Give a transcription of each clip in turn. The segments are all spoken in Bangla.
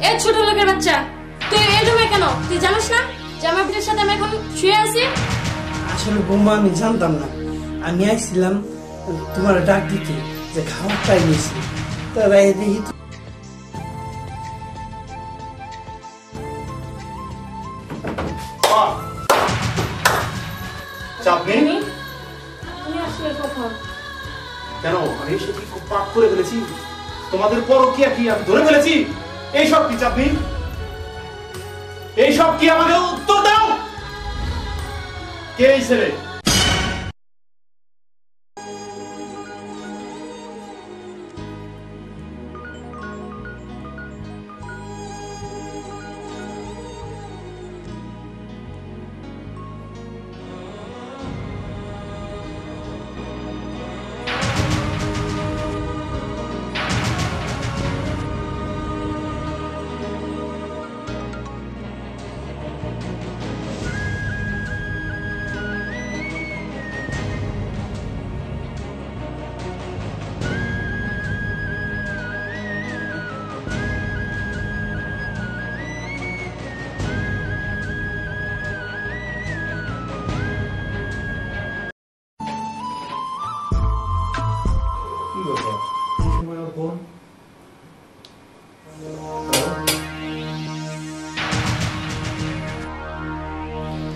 এ ছোট লোকের বাচ্চা, তুই এই রুমে কেন? তুই জানিস না যে আমার বিটির সাথে আমি এখন শুয়ে আছি? আসলে বৌমা আমি জানতাম না, আমি আইছিলাম তোমার ডাক দিতে যে খাবারটাই নিয়েছি, তাই দেখি কেন আমি এসে কি খুব পাপ করে ফেলেছি? তোমাদের পরকীয়া কি আমি ধরে ফেলেছি? এইসব কি চাপনি? এইসব কি? আমাকে উত্তর দাও। কে এই ছেলে?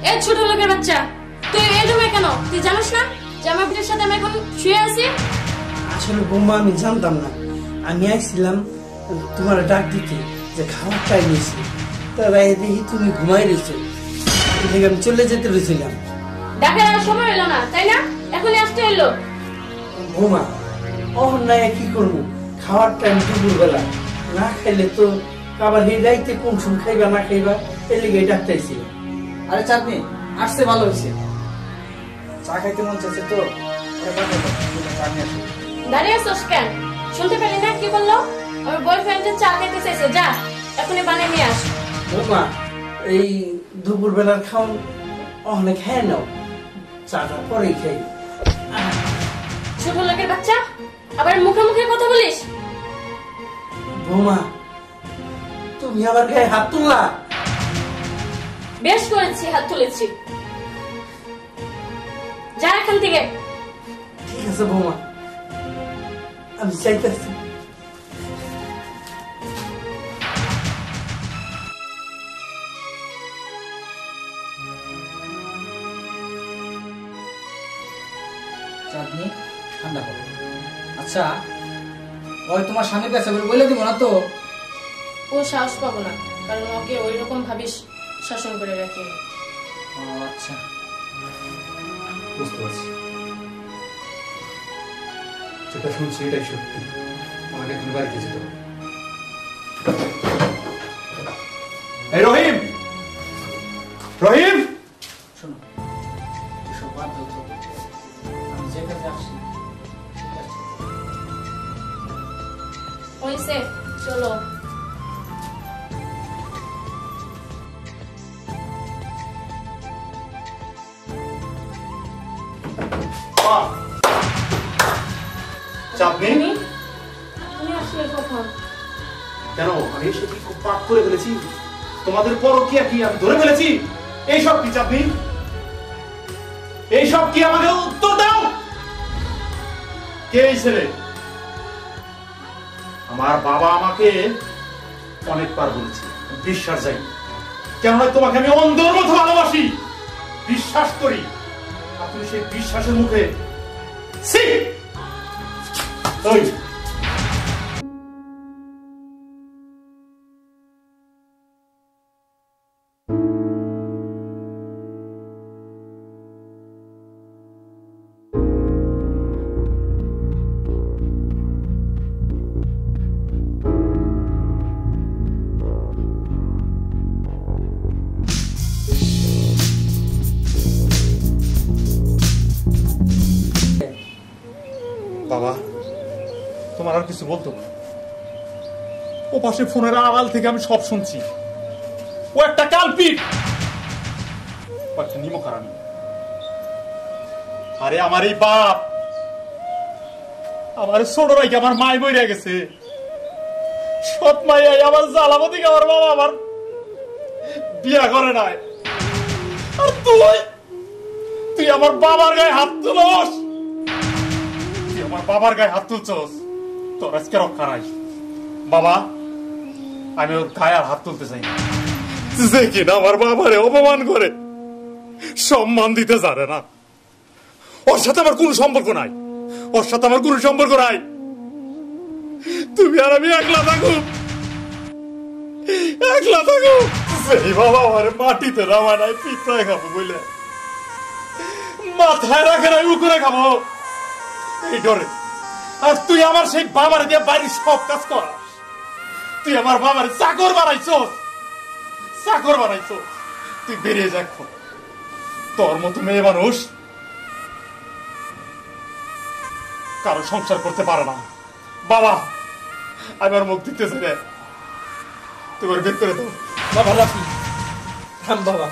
এ ছোট লোকের বাচ্চা, তুই এই রুমে কেন? তুই জানিস না যে আমার বিটির সাথে আমি এখন শুয়ে আছি? আসলে বৌমা আমি জানতাম না, আমি আইছিলাম তোমার ডাক দিতে যে খাবারটাই নিয়েছি, তাই দেখি তুমি ঘুমাই রয়েছো, আমি চলে যেতে রয়েছিলাম। ডাকার আর সময় হলো না, তাই না? এখনই আসতে হলো। বৌমা অন্যায় কি করবো, খাওয়ার টাইম দুপুর বেলা, না খাইলে তো আবার এই রাইতে কোন সময় খাইবা না খাইবা, এই লিগে ডাকতেছিল। আরে চাঁদনি আসছে, ভালো হয়েছে। চা খাইতে মন চাচ্ছে তো, দাঁড়িয়ে আসোস কেন? শুনতে পেলি না কি বললো? আমার বয়ফ্রেন্ডের চা খাইতে চাইছে, যা এখনই বানিয়ে নিয়ে আস। বৌমা এই দুপুর বেলার খাওয়ান অনেক খায় নাও, চাটা পরেই খাই। ছোট লোকের বাচ্চা, আবার মুখে মুখে কথা বলিস? বৌমা তুমি আবার গায়ে হাত তুললা? বেশ করেছি, হাত তুলেছি। যা এখান থেকে। ঠিক আছে বৌমা, আমি চাইতেছি। চাঁদনি ঠান্ডা করো। আচ্ছা ওই তোমার স্বামীর কাছে বলে দিব না তো? ও সাহস পাবো না, কারণ ওকে ওই রকম ভাবিস শাসন করে রাখি। আচ্ছা বুঝতে পারছি, যেটা শুনছি এটাই সত্যি। আমাকে এখন বাড়িতে যেতে হবে। এই রহিম, রহিম শোনো, এসব বাদ দাও তো। আমি যে কাজে আসছি হইছে, চলো। চাপনি তুমি আসলে কখন? কেন আমি এসে কি খুব পাপ করে ফেলেছি? তোমাদের পরকীয়া কি আমি ধরে ফেলেছি? এইসব কি চাপনি? এইসব কি? আমাকে উত্তর দাও। কে এই ছেলে? আমার বাবা আমাকে অনেকবার বলেছে বিশ্বাস যাই, কেননা তোমাকে আমি অন্ধের মতো ভালোবাসি, বিশ্বাস করি। আর তুমি সেই বিশ্বাসের মুখে বাবা, তোমার আর কিছু বলতো না? ও পাশে ফোনের আড়াল থেকে আমি সব শুনছি। ও একটা কালপিট, ও একটা নিমখারামি। আরে আমার এই বাপ, আমার ছোট ভাইকে আমার মায় বইরা গেছে, সৎ মাইয়াই আমার জ্বালামতি আমার বাবা আমার বিয়া করে নাই। আর তুই আমার বাবার গায়ে হাত তুলস, তুই আমার বাবার গায়ে হাত তুলছস, তোর আজকে রক্ষা নাই। বাবা আমি ওর গায়ে আর হাত তুলতে চাই না, যে কিনা আমার বাবারে অপমান করে, সম্মান দিতে জানে না। ওর সাথে আমার কোনো সম্পর্ক নাই, ওর সাথে আমার কোনো সম্পর্ক নাই। তুমি আর আমি একলা থাকুক, একলা থাকুক। সেই বাবা আমার মাটিতে নামায় নাই, পিঁপড়ায় খাবো বলে মাথায় রাখে নাই, উকুরে খাবো এই ডরে। আর তুই আমার সেই বাবার দিয়ে বাড়ির সব কাজ করাস, তুই আমার বাবার চাকর বানাইছস, চাকর বানাইছস। তুই বেরিয়ে যাক, তোর মতো মেয়ে মানুষ কারো সংসার করতে পারে না। বাবা আমি আর মুখ দিতেছি রে, তোমার বের করে দাও। বাবা রাফি থাম বাবা,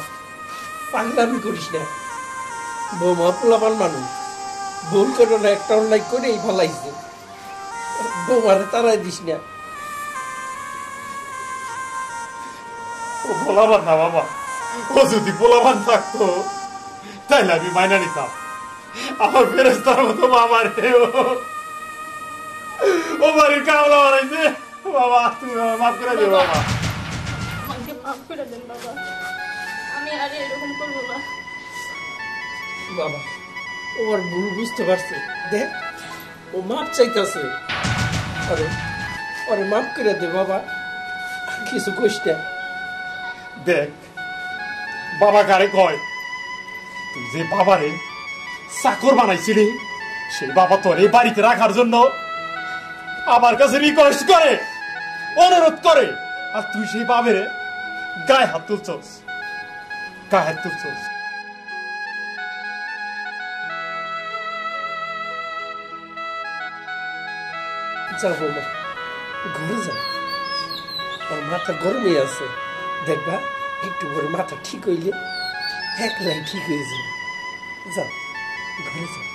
পাগলামি করিস না। বৌমা পোলাপান মানুষ, ভুল করে না, একটা অন্যায় করেই ফেলাইছে। বৌমারে তারাই দিস না। ও পোলাপান না বাবা, ও যদি পোলাপান থাকতো তাইলে আমি মাইনা নিতাম। আমার ফেরেস্তার মতো বাবা রে, ও বাড়ির কামলা বানাইছে। বাবা তুমি আমার মাফ করে দিও বাবা, আমাকে মাফ করে দেন বাবা, আমি আর এরকম করবো না। বাবা ওর ভুল বুঝতে পারছে, দেখ ও মাপ চাইতেছে, ওরে মাফ করে দে বাবা, কিছু কইস না। দেখ বাবা কারে কয়, তুই যে বাবারে চাকর বানাইছিলি সেই বাবা তোর এই বাড়িতে রাখার জন্য আমার কাছে রিকোয়েস্ট করে, অনুরোধ করে, আর তুই সেই বাবেরে গায়ে হাত তুলছস, গায়ে হাত তুলছস। যাও বৌমা, ঘরে যাও, ওর মাথা গরমে আছে, দেখবা একটু করে মাথা ঠিক হইলে একলাই ঠিক হয়ে যাবে। যাও ঘরে যাও।